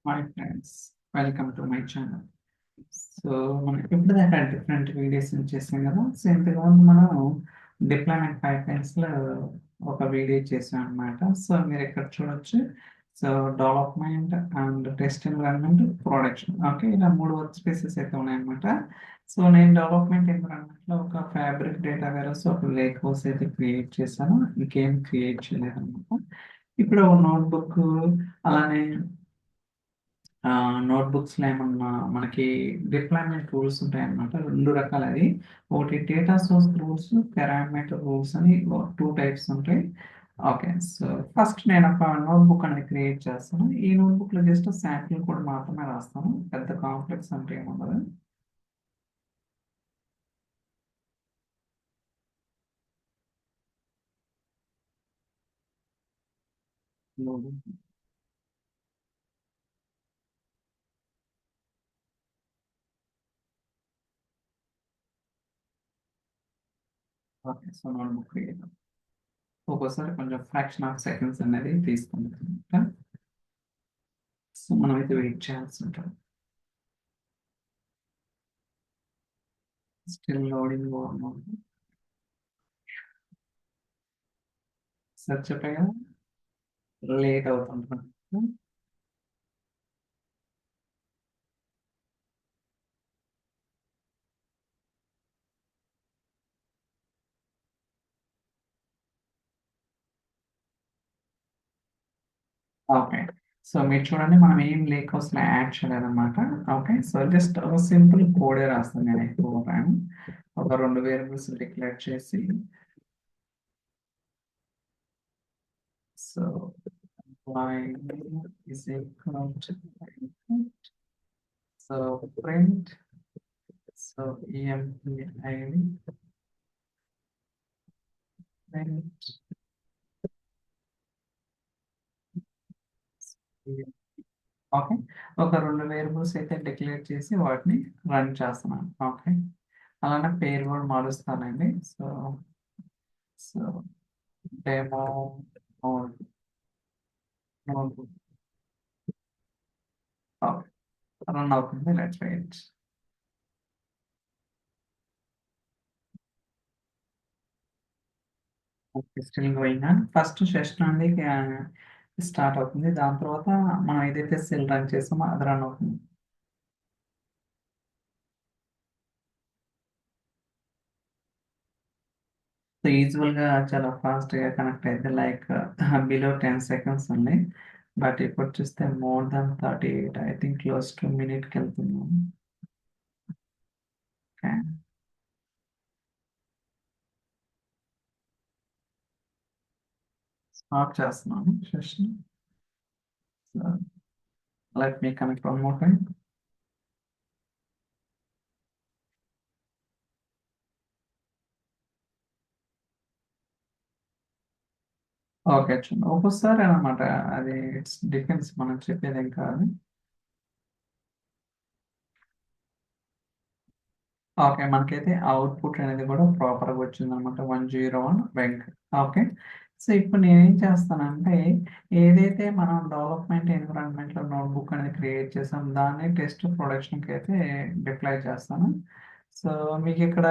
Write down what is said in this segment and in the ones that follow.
Hi friends, welcome to my channel. So మనం ఇప్పటిదాకా different videos చేసాం కదా. సో ఇంతకుముందు మనం డిప్లాయ్మెంట్ పైప్లైన్స్లో ఒక వీడియో చేసాం అనమాట. సో మీరు ఇక్కడ చూడొచ్చు. So development and test environment, production, okay, ఇలా మూడు వర్క్ స్పేసెస్ అయితే ఉన్నాయన్నమాట. సో నేను డెవలప్మెంట్ ఎన్విరాన్మెంట్లో ఒక ఫ్యాబ్రిక్ డేటా వేరస్, ఒక లేక్ హౌస్ అయితే క్రియేట్ చేశాను. ఇంకేం క్రియేట్ చేయలేదు అనమాట. ఇప్పుడు నోట్బుక్, అలానే నోట్బుక్స్లో ఏమన్నా మనకి డిప్లాయ్మెంట్ రూల్స్ ఉంటాయన్నమాట. రెండు రకాలది. ఒకటి data source rules, parameter rules అని టూ టైప్స్ ఉంటాయి. ఓకే, సో ఫస్ట్ నేను ఒక నోట్బుక్ అనేది క్రియేట్ చేస్తాను. ఈ నోట్బుక్లో జస్ట్ శాంపిల్ కోడ్ మాత్రమే రాస్తాను, పెద్ద కాంప్లెక్స్ అంటే ఏముండదు. ఓకే, సో నోట్బుక్ క్రియేట్ ఒక్కోసారి కొంచెం ఫ్రాక్షన్ ఆఫ్ సెకండ్స్ అనేది తీసుకుంటాం. సో మనమైతే వెయిట్ చేయాల్సి ఉంటుంది. స్టిల్ లోడింగ్ సెర్చ్ చెప్పగా లేట్ అవుతుంటుంది. ఓకే, సో మీరు చూడండి, మనం ఏం లేక్ హౌస్లో యాడ్ చేయలేదన్నమాట. ఓకే, సో జస్ట్ ఒక సింపుల్ కోడే రాస్తాను నేను ఎక్కువ టైం. ఒక రెండు వేరియబుల్స్ డిక్లేర్ చేసి, so y is equal to input, so print, so empid print. Okay, ఒక రెండు వేరియబుల్స్ అయితే డిక్లేర్ చేసి వాటిని రన్ చేస్తున్నాను. ఓకే, అలానే పేరు కూడా మారుస్తానండి. So so demo note notebook. Okay, run అవుతుంది. Let's wait. Okay, still going on. First session అనేది స్టార్ట్ అవుతుంది. దాని తర్వాత మనం ఏదైతే సెల్ రన్ చేస్తామో అది రన్ అవుతుంది. సో యూజువల్గా చాలా ఫాస్ట్గా కనెక్ట్ అయితే లైక్ బిలో 10 seconds ఉంది. బట్ ఇప్పుడు చూస్తే more than 38, I think close to మినిట్కి వెళ్తున్నాం. ఓకే, స్టాప్ చేస్తున్నాను session. Let me connect one more time. Okay, చూడండి, ఒక్కోసారి అనమాట అది ఇట్స్ డిపెండ్స్, మనం చెప్పేది ఏం కాదు. ఓకే, మనకైతే అవుట్పుట్ అనేది కూడా ప్రాపర్గా వచ్చింది అనమాట, 101 బ్యాంక్. ఓకే, సో ఇప్పుడు నేనేం చేస్తానంటే, ఏదైతే మనం డెవలప్మెంట్ ఎన్విరాన్మెంట్లో నోట్బుక్ అనేది క్రియేట్ చేసాం దాన్ని టెస్ట్ ప్రొడక్షన్కి అయితే డిప్లాయ్ చేస్తాను. సో మీకు ఇక్కడ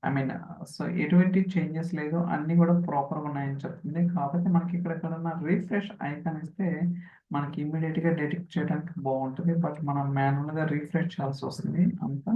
ఐ మీన్, సో ఎటువంటి చేంజెస్ లేదు, అన్నీ కూడా ప్రాపర్గా ఉన్నాయని చెప్తుంది. కాకపోతే మనకి ఇక్కడ ఎక్కడన్నా రీఫ్రెష్ ఐకాన్ ఇస్తే మనకి ఇమీడియట్గా డిటెక్ట్ చేయడానికి బాగుంటుంది. బట్ మనం మాన్యువల్గా రీఫ్రెష్ చేయాల్సి వస్తుంది అంతా.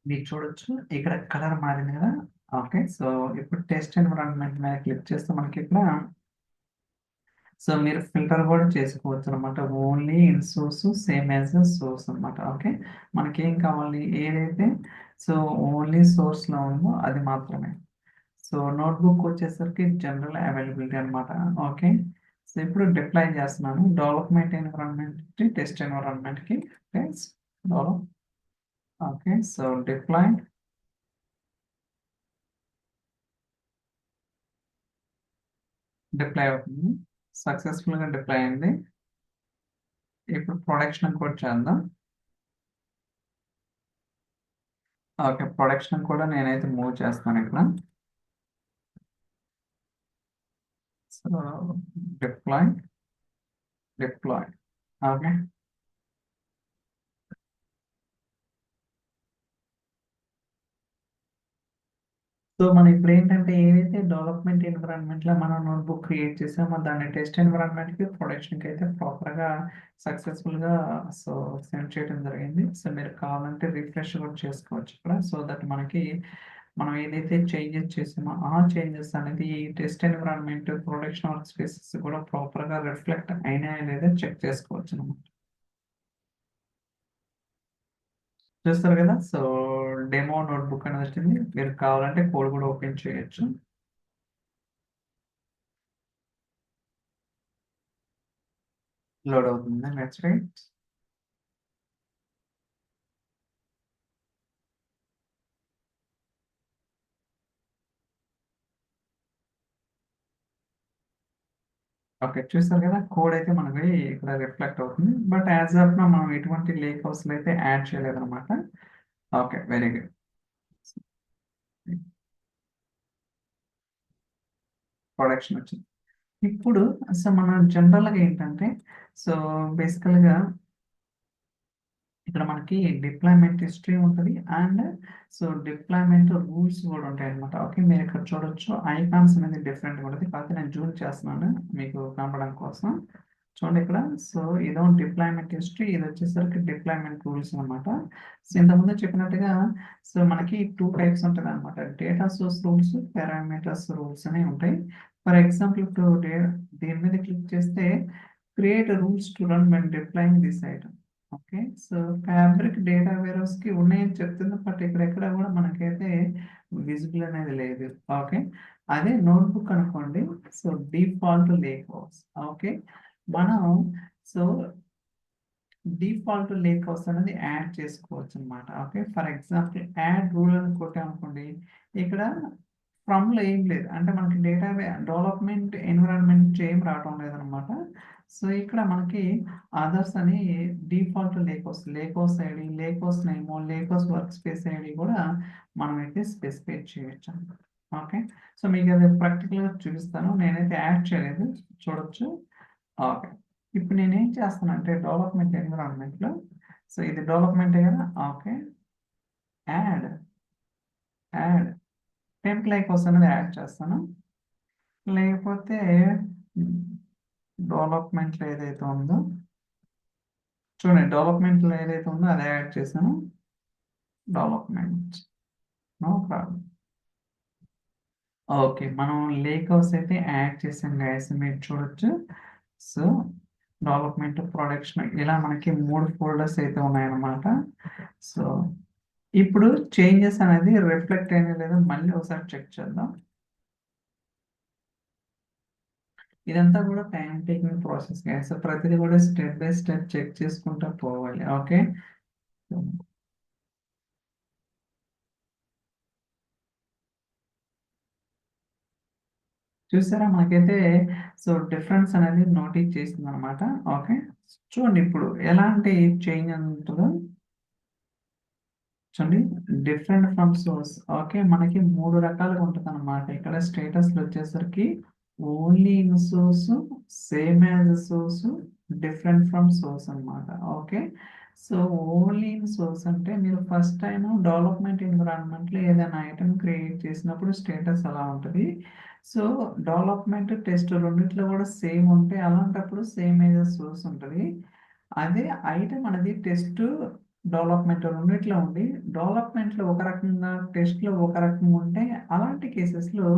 మీరు చూడొచ్చు, ఇక్కడ కలర్ మారింది కదా. ఓకే, సో ఇప్పుడు టెస్ట్ ఎన్విరాన్మెంట్ మీద క్లిక్ చేస్తే మనకి ఇక్కడ, సో మీరు ఫిల్టర్ కూడా చేసుకోవచ్చు అనమాట. Only in source same as source అనమాట. ఓకే, మనకి ఏం కావాలి, ఏదైతే సో ఓన్లీ సోర్స్లో ఉందో అది మాత్రమే. సో నోట్బుక్ వచ్చేసరికి జనరల్ అవైలబిలిటీ అనమాట. ఓకే, సో ఇప్పుడు డిప్లాయ్ చేస్తున్నాను డెవలప్మెంట్ ఎన్విరాన్మెంట్ టెస్ట్ ఎన్విరాన్మెంట్కి. Test develop. Okay, so deploy. Deploy అవుతుంది. సక్సెస్ఫుల్గా డిప్లాయ్ అయింది. ఇప్పుడు ప్రొడక్షన్ కూడా చేద్దాం. ఓకే, ప్రొడక్షన్ కూడా నేనైతే మూవ్ చేస్తాను ఇక్కడ. So deploy deploy. Okay, so మనం ఇప్పుడు ఏంటంటే ఏదైతే డెవలప్మెంట్ ఎన్విరాన్మెంట్ లో మనం నోట్బుక్ క్రియేట్ చేసామో దాన్ని టెస్ట్ ఎన్విరాన్మెంట్ కి ప్రొడక్షన్ కి అయితే ప్రాపర్ గా సక్సెస్ఫుల్ గా సో సెండ్ చేయడం జరిగింది. సో మీరు కావాలంటే రిఫ్రెష్ కూడా చేసుకోవచ్చు ఇక్కడ. సో దట్ మనకి మనం ఏదైతే చేంజెస్ చేసామో ఆ చేంజెస్ అనేది ఈ test environment production work spaces కూడా ప్రాపర్ గా రిఫ్లెక్ట్ అయినాయా లేదా చెక్ చేసుకోవచ్చు అనమాట. చూస్తారు కదా, సో డెమో నోట్బుక్ అనేది వచ్చింది. మీరు కావాలంటే కోడ్ కూడా ఓపెన్ చేయొచ్చు. లోడ్ అవుతుంది, లెట్స్ రైట్. ఓకే, చూస్తారు కదా, కోడ్ అయితే మనకి ఇక్కడ రిఫ్లెక్ట్ అవుతుంది. బట్ యాజ్ ఆఫ్ నో మనం ఎటువంటి లేక్ హౌస్ అయితే యాడ్ చేయలేదు అనమాట. Okay, very good. ప్రొడక్షన్ వచ్చింది. ఇప్పుడు అసలు మన జనరల్గా ఏంటంటే సో బేసికల్గా ఇక్కడ మనకి డిప్లాయ్మెంట్ హిస్టరీ ఉంటుంది అండ్ సో డిప్లాయ్మెంట్ రూల్స్ కూడా ఉంటాయి అనమాట. ఓకే, మీరు ఇక్కడ చూడొచ్చు ఐకాన్స్ అనేది డిఫరెంట్గా ఉంటుంది. కాకపోతే నేను జూమ్ చేస్తున్నాను మీకు కనపడడం కోసం. చూడండి ఇక్కడ, సో ఇదో డిప్లాయ్మెంట్ హిస్టరీ, ఇది వచ్చేసరికి డిప్లాయ్మెంట్ రూల్స్ అనమాట. సో ఇంతకుముందు చెప్పినట్టుగా సో మనకి టూ టైప్స్ ఉంటుంది అనమాట. Data source rules, parameters rules అనేవి ఉంటాయి. ఫర్ ఎగ్జాంపుల్ ఇప్పుడు దీని మీద క్లిక్ చేస్తే create rules to run when deploying this item. Okay, so fabric data warehouse కి ఉన్నాయని చెప్తుంది, బట్ ఇక్కడ ఎక్కడ కూడా మనకైతే విజిబుల్ అనేది లేదు. ఓకే, అదే నోట్బుక్ అనుకోండి, so default lake house. Okay, మనం సో డిఫాల్ట్ లేక్ హౌస్ అనేది యాడ్ చేసుకోవచ్చు అనమాట. Okay, for example add rule అని కొట్టామనుకోండి, ఇక్కడ ఫ్రమ్ లో ఏం లేదు, అంటే మనకి డేటా డెవలప్మెంట్ ఎన్విరాన్మెంట్ ఏం రావటం లేదనమాట. సో ఇక్కడ మనకి అదర్స్ అని default lake house ID, lake house name, lake house work space ID కూడా మనం అయితే స్పెసిఫై చేయొచ్చు. ఓకే, సో మీకు అది ప్రాక్టికల్గా చూపిస్తాను. నేనైతే యాడ్ చేయలేదు, చూడొచ్చు. ఓకే, ఇప్పుడు నేను ఏం చేస్తాను అంటే డెవలప్మెంట్ ఎన్విరాన్మెంట్లో, సో ఇది డెవలప్మెంట్ కదా. Okay, add add temp like అనేది యాడ్ చేస్తాను. లేకపోతే డెవలప్మెంట్లో ఏదైతే ఉందో చూడండి, డెవలప్మెంట్లో ఏదైతే ఉందో అదే యాడ్ చేశాను. Development, no problem. ఓకే, మనం లేక్ హౌస్ అయితే యాడ్ చేసాం గైస్, మీరు చూడొచ్చు. సో డెవలప్మెంట్, ప్రొడక్షన్, ఇలా మనకి 3 ఫోల్డర్స్ అయితే ఉన్నాయన్నమాట. సో ఇప్పుడు చేంజెస్ అనేది రిఫ్లెక్ట్ అయినా లేదా మళ్ళీ ఒకసారి చెక్ చేద్దాం. ఇదంతా కూడా టైం టేకింగ్ ప్రాసెస్ గైస్, ప్రతిదీ కూడా స్టెప్ బై స్టెప్ చెక్ చేసుకుంటూ పోవాలి. ఓకే, చూసారా మనకైతే సో డిఫరెన్స్ అనేది నోటీస్ చేసింది అనమాట. ఓకే, చూడండి ఇప్పుడు ఎలాంటి చేంజ్ ఉంటుందో చూడండి. Different from source. ఓకే, మనకి 3 రకాలుగా ఉంటుంది అనమాట. ఇక్కడ స్టేటస్ వచ్చేసరికి only in source, same as source, different from source అనమాట. Okay, so only in source అంటే మీరు ఫస్ట్ టైం డెవలప్మెంట్ ఎన్విరాన్మెంట్లో ఏదైనా ఐటమ్ క్రియేట్ చేసినప్పుడు స్టేటస్ అలా ఉంటుంది. సో డెవలప్మెంట్ టెస్ట్ రెండిట్లో కూడా సేమ్ ఉంటే అలాంటప్పుడు సేమ్ యాజ్ సోర్స్ ఉంటుంది. అదే ఐటమ్ అనేది టెస్ట్ డెవలప్మెంట్ రెండిట్లో ఉండి డెవలప్మెంట్లో ఒక రకంగా టెస్ట్లో ఒక రకంగా ఉంటే అలాంటి కేసెస్లో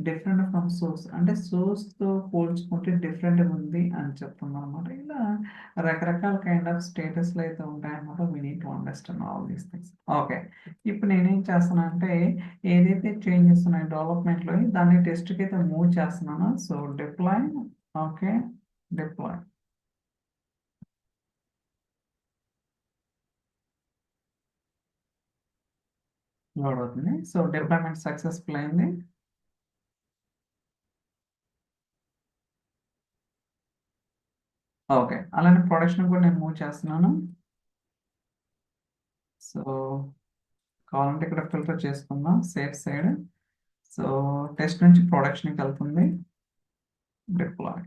డిఫరెంట్ ఫ్రమ్ సోర్స్ అంటే సోర్స్తో పోల్చుకుంటే డిఫరెంట్గా ఉంది అని చెప్తున్నాం అనమాట. ఇలా రకరకాల కైండ్ ఆఫ్ స్టేటస్లు అయితే ఉంటాయన్నమాట. We need to understand all these things. Okay, ఇప్పుడు నేనేం చేస్తున్నా అంటే ఏదైతే చేంజెస్ ఉన్నాయో డెవలప్మెంట్లో దాన్ని టెస్ట్కి అయితే మూవ్ చేస్తున్నాను. So deploy. Okay, deploy load అవుతుంది. సో డిప్లాయ్మెంట్ సక్సెస్ఫుల్ అయింది. ఓకే. అలానే ప్రొడక్షన్ కూడా నేను మూవ్ చేస్తున్నాను. సో, కావాలంటే ఇక్కడ ఫిల్టర్ చేసుకుందాం సేఫ్ సైడ్. సో, టెస్ట్ నుంచి ప్రొడక్షన్‌కెళ్తుంది. డిప్లాయ్.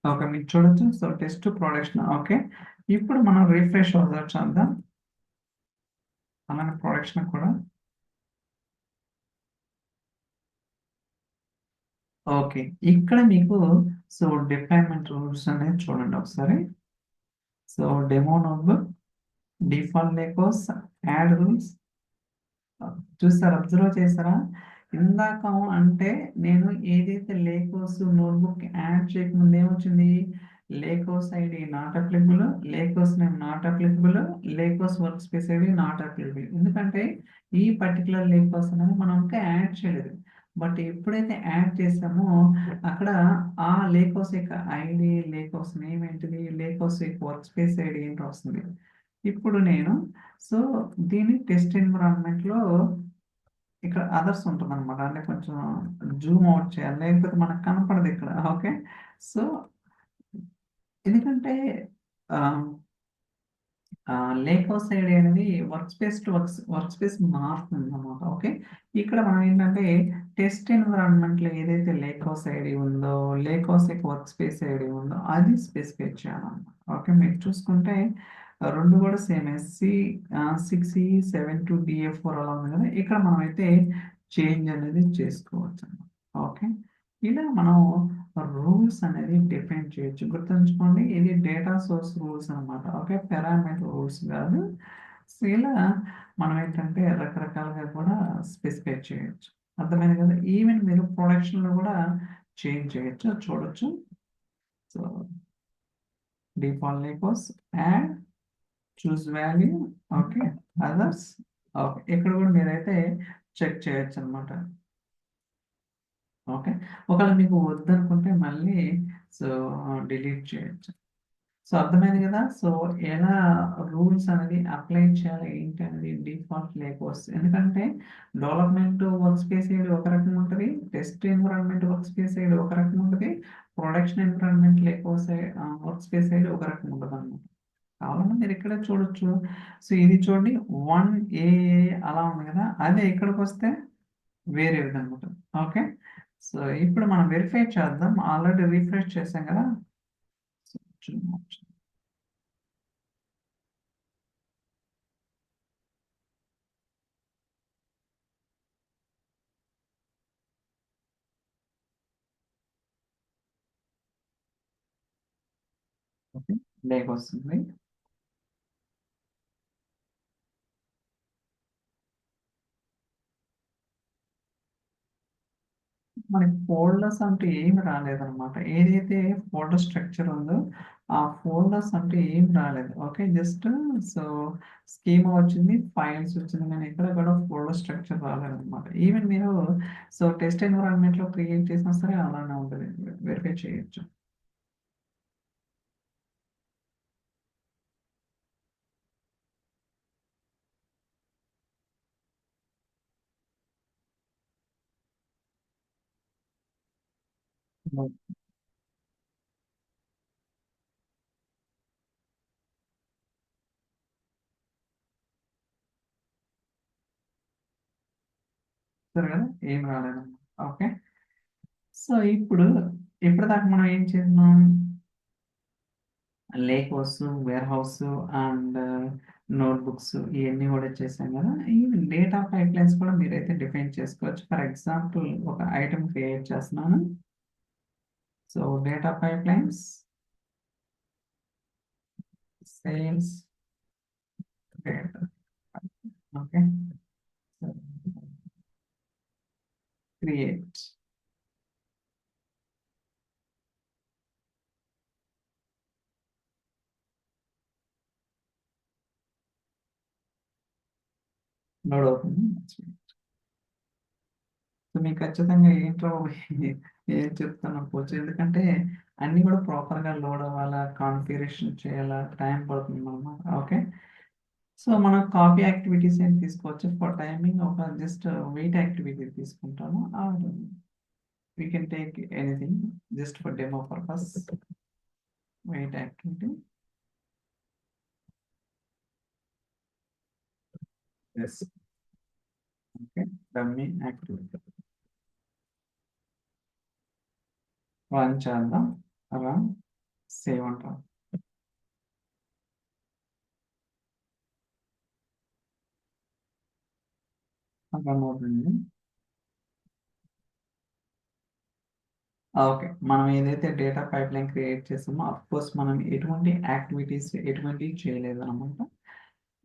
ఓకే. మీరు చూడొచ్చు. So, test to production. Okay. ఇప్పుడు మనం రిఫ్రెష్ అవుదాం చేద్దాం. అలానే ప్రొడక్షన్ కూడా. ఓకే. ఇక్కడ మీకు సో, డిప్లాయ్‌మెంట్ రూల్స్ అనేది చూడండి ఒకసారి. So, demo notebook, default lakehouse, add rules చూసారా? అబ్జర్వ్ చేసారా? ఇందాక అంటే నేను ఏదైతే లేకోస్ నోట్‌బుక్ యాడ్ చేయకముందు ఏమొచ్చింది? Lakehouse ID not applicable, lakehouse name not applicable, lakehouse workspace ID not applicable. ఎందుకంటే ఈ పర్టిక్యులర్ లేకోస్ అనేది మనం ఇంకా యాడ్ చేయలేదు. బట్ ఎప్పుడైతే యాడ్ చేసామో అక్కడ ఆ లేకోస్ యొక్క ఐడీ, లేకోస్ నేమ్ ఏంటిది? లేకోస్ యొక్క వర్క్ స్పేస్ ఐడీ ఏంటో వస్తుంది. ఇప్పుడు నేను సో, దీన్ని టెస్ట్ ఎన్విరాన్మెంట్‌లో ఇక్కడ అదర్స్ ఉంటుందనమాట. అంటే కొంచెం జూమ్ ఔట్ చేయాలి. లేకపోతే మనకు కనపడదు ఇక్కడ. ఓకే. సో, ఎందుకంటే ఆహ్, లేక్ హౌస్ ఐడి అనేది workspace to workspace మారుతుందనమాట. ఓకే. ఇక్కడ మనం ఏంటంటే టెస్ట్ ఎన్విరాన్మెంట్‌లో ఏదైతే లేక్ హౌస్ ఐడి ఉందో, లేక్ హౌస్ యొక్క వర్క్ స్పేస్ ఐడి ఉందో అది స్పెసిఫై చేయాలనమాట. ఓకే. మీరు చూసుకుంటే 2 కూడా సేమే. 6E72 DF4 అలా ఉంది కదా! ఇక్కడ మనమైతే చేంజ్ అనేది చేసుకోవచ్చనమాట. ఓకే. ఇలా మనం రూల్స్ అనేది డిఫైన్ చేయొచ్చు. గుర్తుంచుకోండి ఇది డేటా సోర్స్ రూల్స్ అనమాట. ఓకే. పారామీటర్ రూల్స్ కాదు. సో, ఇలా మనం ఏంటంటే రకరకాలుగా కూడా స్పెసిఫై చేయొచ్చు. అర్థమైంది కదా! ఈవెన్ మీరు ప్రొడక్షన్‌లో కూడా చేంజ్ చేయొచ్చు. చూడొచ్చు. సో, డిఫాల్ట్ లేకోస్, యాడ్, చూస్ వాల్యూ, ఓకే. Others, okay. ఇక్కడ కూడా మీరైతే చెక్ చేయొచ్చనమాట. ఓకే. ఒకవేళ మీకు వద్దనుకుంటే మళ్ళీ సో, డిలీట్ చేయొచ్చు. సో, అర్థమైంది గదా! సో, ఎలా రూల్స్ అనేది అప్లై చేయాలి ఏంటి అనేది డిఫాల్ట్ లేకోస్. ఎందుకంటే డెవలప్‌మెంట్ వర్క్ స్పేస్ ఐడి ఒక రకంగా ఉంటది. Test environment workspace ID ఒక రకంగా ఉంటది. Production environment lakehouse workspace ID ఒక రకంగా ఉంటదనమాట. కావాలంటే మీరు ఇక్కడే చూడొచ్చు. సో, ఇది చూడండి 1 ఏఏ అలా ఉంది గదా! అదే ఇక్కడికొస్తే వేరే విధంగా ఉంటది. ఓకే. సో, ఇప్పుడు మనం వెరిఫై చేద్దాం. ఆల్రెడీ రిఫ్రెష్ చేసాం గదా! సో, చూడొచ్చు. ఓకే. లేకొస్తుంది. మనకి ఫోల్డర్స్ అంటూ ఏమి రాలేదనమాట. ఏదైతే ఫోల్డర్ స్ట్రక్చర్ ఉందో, ఆ ఫోల్డర్స్ అంటూ ఏమి రాలేదు. ఓకే. జస్ట్ సో, స్కీమా వచ్చింది, ఫైల్స్ వచ్చింది గానీ ఎక్కడ కూడా ఫోల్డర్ స్ట్రక్చర్ రాలేదనమాట. ఈవెన్ మీరు సో, టెస్ట్ ఎన్విరాన్మెంట్‌లో క్రియేట్ చేసినా సరే అలానే ఉంటది. వెరిఫై చేయొచ్చు. హ్మ్. చూసారు కదా! ఏమి రాలేదనమాట. ఓకే. సో, ఇప్పుడు ఇప్పటిదాకా మనం ఏం చేసినాం? Lake house, warehouse and notebooks ఇయన్నీ గూడా చేసాం గదా! ఈవెన్ డేటా పైప్‌లైన్స్ కూడా మీరైతే డిఫైన్ చేసుకోవచ్చు. ఫర్ ఎగ్జాంపుల్ ఒక ఐటెమ్ క్రియేట్ చేస్తున్నాను. So, data pipelines, sales data. Okay. So, create load అవుతుంది. సో, మీకు ఖచ్చితంగా ఏంట్రా బాబు ఏం చెప్తాను అనుకోవచ్చు. ఎందుకంటే అన్నీ కూడా ప్రాపర్గా లోడ్ అవ్వాలా, కాన్ఫిగరేషన్ చేయాలా, టైం పడుతుంది అన్నమాట. ఓకే, సో మనం కాపీ యాక్టివిటీస్ ఏం తీసుకోవచ్చు. ఫర్ టైమింగ్ ఒక జస్ట్ వెయిట్ యాక్టివిటీ తీసుకుంటాము. We can take anything just for demo purpose. Wait activity, yes, okay, dummy activity run చేద్దాం. రన్, సేవ్ అంటాం. రన్ అవుతుంది. ఓకే, మనం ఏదైతే డేటా పైప్ లైన్ క్రియేట్ చేసామో అఫ్ కోర్స్ మనం ఎటువంటి యాక్టివిటీస్ ఎటువంటివి చేయలేదు అనమాట.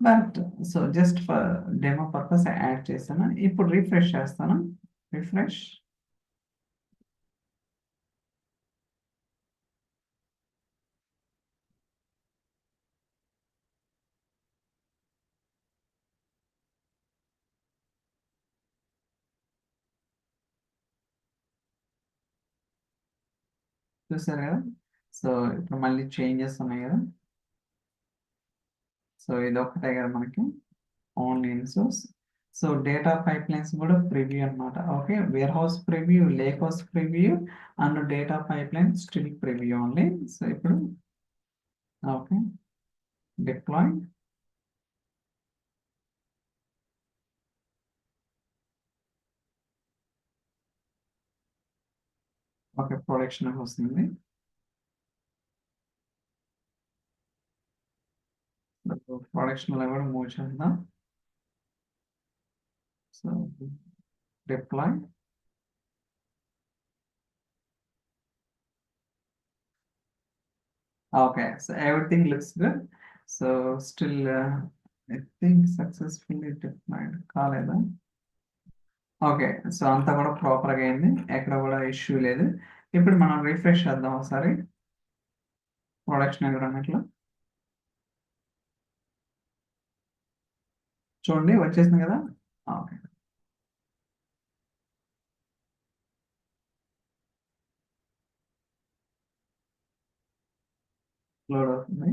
But so just for demo purpose add చేస్తాను. ఇప్పుడు రిఫ్రెష్ చేస్తాను. రిఫ్రెష్, చూసారు కదా. సో ఇప్పుడు మళ్ళీ చేంజెస్ ఉన్నాయి కదా. సో ఇది ఒకటే కదా మనకి only in source. So data pipelines కూడా ప్రివ్యూ అనమాట. Okay, warehouse preview, lakehouse preview and data pipeline still preview only. So ఇప్పుడు ఓకే, డిప్లాయ్, ఓకే, ప్రొడక్షన్ వస్తుంది. ప్రొడక్షన్ లో కూడా మూవ్ చేద్దాం. So deploy, okay, so everything looks good. So still I think successfully deployed కాలేదా. Okay, so అంతా కూడా ప్రాపర్గా అయింది, ఎక్కడ కూడా ఇష్యూ లేదు. ఇప్పుడు మనం రిఫ్రెష్ చేద్దాం ఒకసారి ప్రొడక్షన్ ఎన్విరాన్మెంట్లో. చూడండి వచ్చేసింది కదా. ఓకే, లోడ్ అవుతుంది.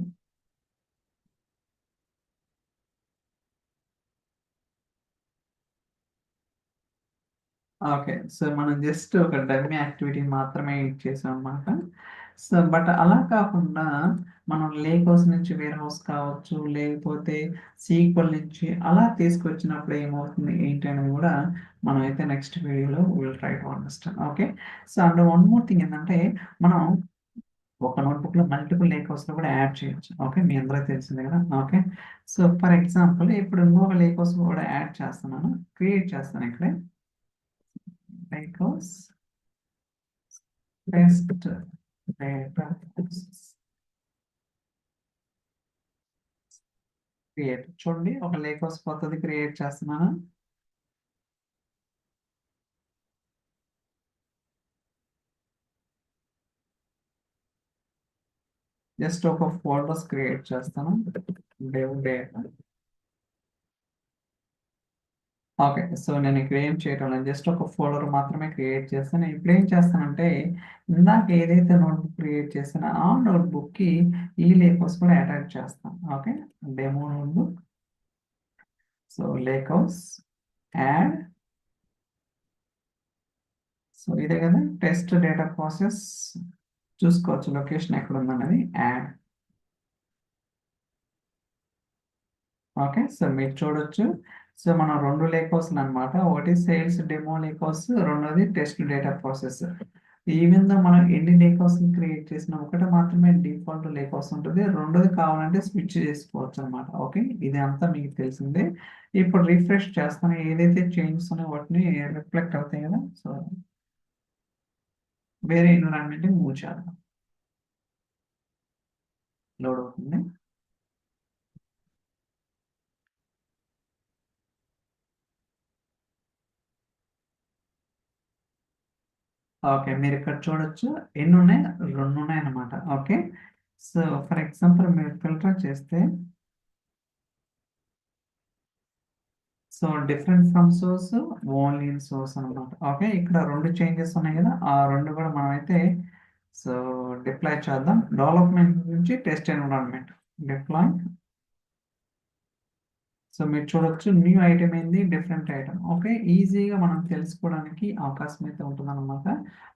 ఓకే, సో మనం జస్ట్ ఒక డమ్మీ యాక్టివిటీ మాత్రమే ఇచ్చేసాం అనమాట. సో బట్ అలా కాకుండా మనం లేక్ హౌస్ నుంచి వేర్ హౌస్ కావచ్చు, లేకపోతే సీక్వల్ నుంచి అలా తీసుకొచ్చినప్పుడు ఏమవుతుంది ఏంటి అనేది కూడా మనం అయితే నెక్స్ట్ వీడియోలో will try to understand. Okay, so and one more thing ఏంటంటే మనం ఒక నోట్బుక్ లో మల్టిపుల్ లేక్ హౌస్ లో కూడా యాడ్ చేయొచ్చు. ఓకే, మీ అందరికీ తెలిసిందే కదా. ఓకే, సో ఫర్ ఎగ్జాంపుల్ ఇప్పుడు ఇంకొక లేక్ హౌస్ కూడా యాడ్ చేస్తున్నాను, క్రియేట్ చేస్తాను ఇక్కడే. Lake house test data create, చూడండి ఒక లేక్ హౌస్ కొత్తది క్రియేట్ చేస్తున్నాను. జస్ట్ ఒక ఫోల్డర్స్ క్రియేట్ చేస్తాను, డెవ్ డేటా. ఓకే, సో నేను ఇక్కడ ఏం చేయటం లేదు, జస్ట్ ఒక ఫోల్డర్ మాత్రమే క్రియేట్ చేస్తాను. ఇప్పుడు ఏం చేస్తానంటే ఇందాక ఏదైతే నోట్బుక్ క్రియేట్ చేస్తానో ఆ నోట్బుక్కి ఈ లేక్ హౌస్ కూడా అటాచ్ చేస్తాను. Okay, demo notebook, so lake house add, so ఇదే కదా టెస్ట్ డేటా ప్రాసెస్. చూసుకోవచ్చు లొకేషన్ ఎక్కడ ఉందన్నది, యాడ్. ఓకే, సో మీరు చూడొచ్చు. సో మనం రెండు లేక్ హౌస్లు అనమాట, ఒకటి సేల్స్ డెమో లేక్ హౌస్, రెండోది test data process. Even though మనం ఎన్ని లేక్ హౌస్ క్రియేట్ చేసినా ఒకటి మాత్రమే డిఫాల్ట్ లేక్ హౌస్ ఉంటుంది, రెండోది కావాలంటే స్విచ్ చేసుకోవచ్చు అనమాట. ఓకే, ఇది అంతా మీకు తెలిసిందే. ఇప్పుడు రిఫ్రెష్ చేస్తాను, ఏదైతే చేంజెస్ ఉన్నాయో వాటిని రిఫ్లెక్ట్ అవుతాయి కదా. సో వేరే ఎన్విరాన్మెంట్ మూవ్ చేద్దాం. లోడ్ అవుతుంది. ఓకే, మీరు ఇక్కడ చూడొచ్చు ఎన్ని ఉన్నాయి, రెండు ఉన్నాయి అన్నమాట. ఓకే, సో ఫర్ ఎగ్జాంపుల్ మీరు ఫిల్టర్ చేస్తే so different from source, only in source అనమాట. ఓకే, ఇక్కడ రెండు చేంజెస్ ఉన్నాయి కదా, ఆ రెండు కూడా మనం అయితే సో డిప్లాయ్ చేద్దాం. డెవలప్మెంట్ నుంచి టెస్ట్ ఎన్విరాన్మెంట్ డిప్లాయ్. సో మీరు చూడొచ్చు న్యూ ఐటమ్ ఏంది, డిఫరెంట్ ఐటమ్. ఓకే, ఈజీగా మనం తెలుసుకోవడానికి అవకాశం అయితే ఉంటుందన్నమాట.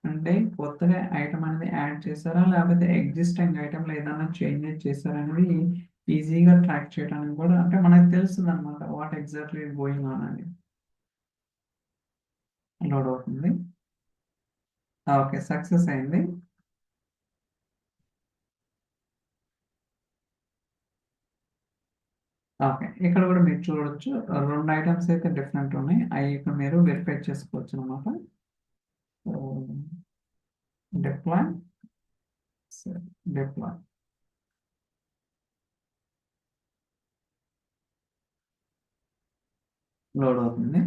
అంటే కొత్తగా ఐటమ్ అనేది యాడ్ చేశారా, లేకపోతే ఎగ్జిస్టింగ్ ఐటమ్లో ఏదైనా చేంజెస్ చేశారా అనేది ఈజీగా ట్రాక్ చేయడానికి కూడా అంటే మనకు తెలుస్తుంది అనమాట వాట్ ఎగ్జాక్ట్లీ గోయింగ్ ఆన్ అని. లోడ్ అవుతుంది. ఓకే, సక్సెస్ అయింది. ఓకే, ఇక్కడ కూడా మీరు చూడొచ్చు 2 ఐటమ్స్ అయితే డిఫరెంట్ ఉన్నాయి. అవి ఇక్కడ మీరు వెరిఫై చేసుకోవచ్చు అనమాట. డిప్లాయ్ డిప్లాయ్ లోడ్ అవుతుంది.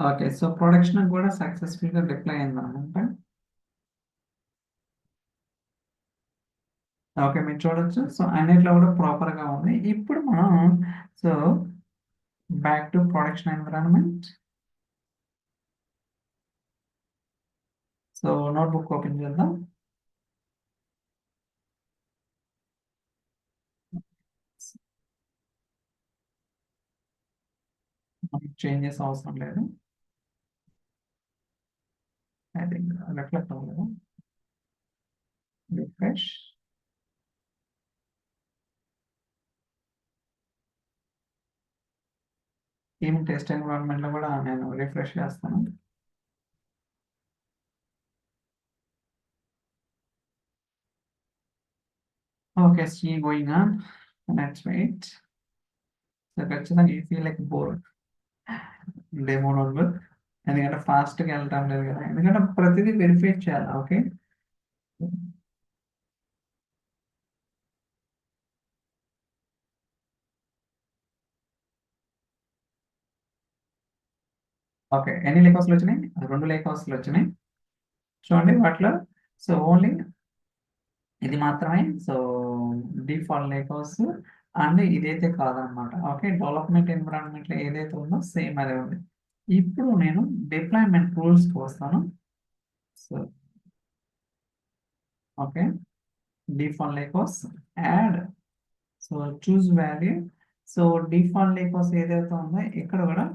ఓకే, సో ప్రొడక్షన్ కూడా సక్సెస్ఫుల్ గా డిప్లాయ్ అయింది అనమాట. ఓకే, మీరు చూడొచ్చు. సో అన్నిట్లో కూడా ప్రాపర్ గా ఉంది. ఇప్పుడు మనం so back to production environment. So notebook open చేద్దాం. మనకి చేంజెస్ అవసరం లేదు. ఐ థింక్ రిఫ్లెక్ట్ అవ్వలేదు. రిఫ్రెష్. ఈవెన్ టెస్ట్ ఎన్విరాన్మెంట్ లో కూడా నేను రిఫ్రెష్ చేస్తాను. Okay, still going on. Let's wait. So ఖచ్చితంగా ఈ feel like bore demo notebook, ఎందుకంటే ఫాస్ట్గా వెళ్ళటం లేదు కదా, ఎందుకంటే ప్రతిదీ వెరిఫై చేయాలి. ఓకే, ఓకే, ఎన్ని లేక్ హౌస్లు వచ్చినాయి? 2 లేక్ హౌస్లు వచ్చినాయి. చూడండి వాటిలో సో ఓన్లీ ఇది మాత్రమే so default lake house and ఇదైతే కాదనమాట. ఓకే, డెవలప్మెంట్ ఎన్విరాన్మెంట్ లో ఏదైతే ఉందో సేమ్ అదే ఉంది. ఇప్పుడు నేను డిప్లాయ్మెంట్ రూల్స్కి వస్తాను. So okay, default lake house add. So choose value. So default lake house ఏదైతే ఉందో ఇక్కడ కూడా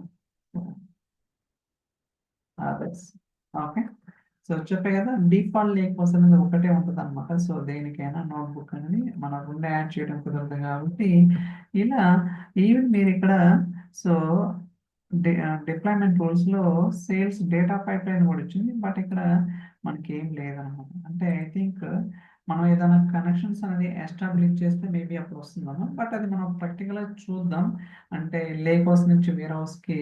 అదర్స్. ఓకే, సో చెప్పే కదా డిఫాల్ట్ లేక్ హౌస్ అనేది ఒకటే ఉంటుంది అనమాట. సో దేనికైనా నోట్బుక్ అనేది మనం 2 యాడ్ చేయడం కుదరదు కాబట్టి ఇలా ఈవెన్ మీరు ఇక్కడ సో డిప్లాయ్మెంట్ రూల్స్ లో సేల్స్ డేటా పైప్ లైన్ కూడా వచ్చింది. బట్ ఇక్కడ మనకి ఏం లేదనమాట. అంటే ఐ థింక్ మనం ఏదైనా కనెక్షన్స్ అనేది ఎస్టాబ్లిష్ చేస్తే మేబీ అప్పుడు వస్తుందమ్మా. బట్ అది మనం ప్రాక్టికల్గా చూద్దాం. అంటే లేక్ హౌస్ నుంచి వేర్ హౌస్కి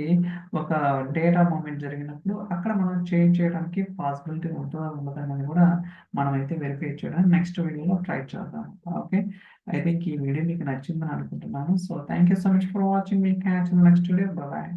ఒక డేటా మూమెంట్ జరిగినప్పుడు అక్కడ మనం చేంజ్ చేయడానికి పాసిబిలిటీ ఉంటుందా ఉండదా అనేది కూడా మనం అయితే వెరిఫై చేయడానికి నెక్స్ట్ వీడియోలో ట్రై చేద్దాం. ఓకే, ఐ థింక్ ఈ వీడియో మీకు నచ్చిందని అనుకుంటున్నాను. So thank you so much for watching. మీ క్యాచ్ నెక్స్ట్ వీడియో. బాయ్.